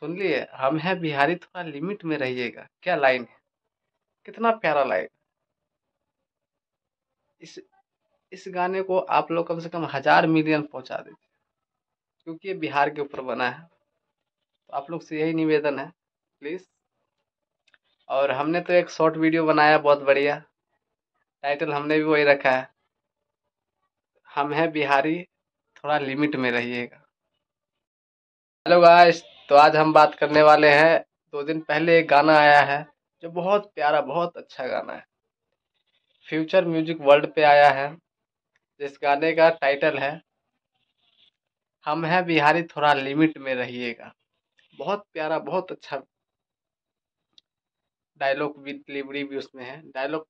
सुन लिए, हम हैं बिहारी, थोड़ा लिमिट में रहिएगा। क्या लाइन है, कितना प्यारा लाइन। इस इस गाने को आप लोग कम से कम 1000 मिलियन पहुंचा दीजिए, क्योंकि ये बिहार के ऊपर बना है। तो आप लोग से यही निवेदन है, प्लीज। और हमने तो एक शॉर्ट वीडियो बनाया बहुत बढ़िया, टाइटल हमने भी वही रखा है, हम हैं बिहारी, थोड़ा लिमिट में रहिएगा। हेलो गाइस, तो आज हम बात करने वाले हैं, 2 दिन पहले एक गाना आया है जो बहुत प्यारा, बहुत अच्छा गाना है। फ्यूचर म्यूजिक वर्ल्ड पे आया है। जिस गाने का टाइटल है हम हैं बिहारी, थोड़ा लिमिट में रहिएगा। बहुत प्यारा, बहुत अच्छा डायलॉग भी, डिलीवरी भी उसमें है, डायलॉग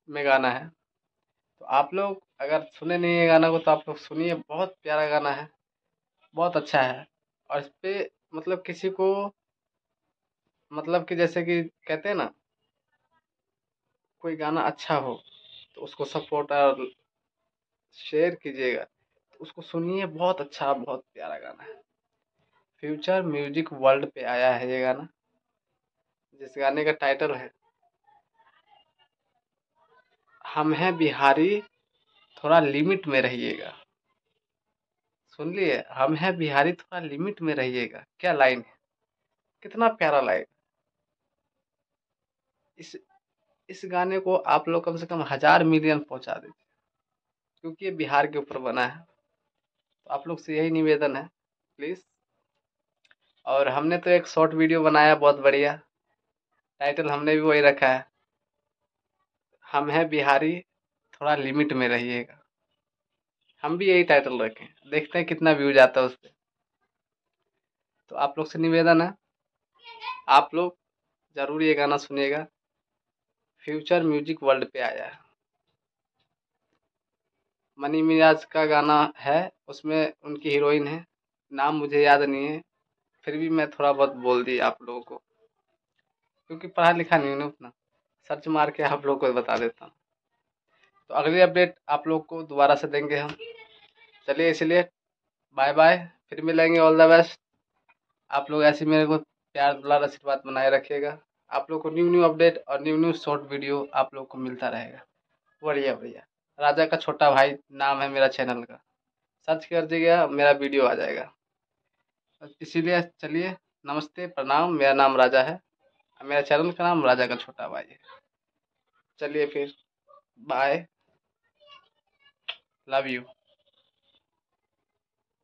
में गाना है। तो आप लोग अगर सुने नहीं है गाना को तो आप लोग सुनिए, बहुत प्यारा गाना है, बहुत अच्छा है। और इस पे मतलब किसी को, मतलब कि जैसे कि कहते हैं ना, कोई गाना अच्छा हो तो उसको सपोर्ट और शेयर कीजिएगा, तो उसको सुनिए, बहुत अच्छा, बहुत प्यारा गाना है। फ्यूचर म्यूजिक वर्ल्ड पे आया है ये गाना, जिस गाने का टाइटल है हम हैं बिहारी, थोड़ा लिमिट में रहिएगा। सुन लिए, हम हैं बिहारी, थोड़ा लिमिट में रहिएगा। क्या लाइन है, कितना प्यारा लाइन। इस इस गाने को आप लोग कम से कम 1000 मिलियन पहुंचा दीजिए, क्योंकि ये बिहार के ऊपर बना है। तो आप लोग से यही निवेदन है, प्लीज। और हमने तो एक शॉर्ट वीडियो बनाया बहुत बढ़िया, टाइटल हमने भी वही रखा है, हम हैं बिहारी, थोड़ा लिमिट में रहिएगा। हम भी यही टाइटल रखे हैं, देखते हैं कितना व्यूज आता है उस पर। तो आप लोग से निवेदन है, आप लोग जरूर ये गाना सुनिएगा। फ्यूचर म्यूजिक वर्ल्ड पे आया है, मनी मिराज का गाना है, उसमें उनकी हीरोइन है, नाम मुझे याद नहीं है, फिर भी मैं थोड़ा बहुत बोल दी आप लोगों को, क्योंकि पढ़ा लिखा नहीं हूं ना उतना, सर्च मार के आप लोगों को बता देता हूँ। तो अगली अपडेट आप लोग को दोबारा से देंगे हम। चलिए, इसलिए बाय बाय, फिर मिलेंगे, ऑल द बेस्ट। आप लोग ऐसे मेरे को प्यार दुलार आशीर्वाद बनाए रखिएगा। आप लोग को न्यू न्यू अपडेट और न्यू न्यू शॉर्ट वीडियो आप लोग को मिलता रहेगा। बढ़िया बढ़िया, राजा का छोटा भाई नाम है मेरा चैनल का, सर्च कर दीजिएगा, मेरा वीडियो आ जाएगा। इसीलिए चलिए, नमस्ते, प्रणाम, मेरा नाम राजा है, मेरा चैनल का नाम राजा का छोटा भाई है। चलिए फिर, बाय, लव यू।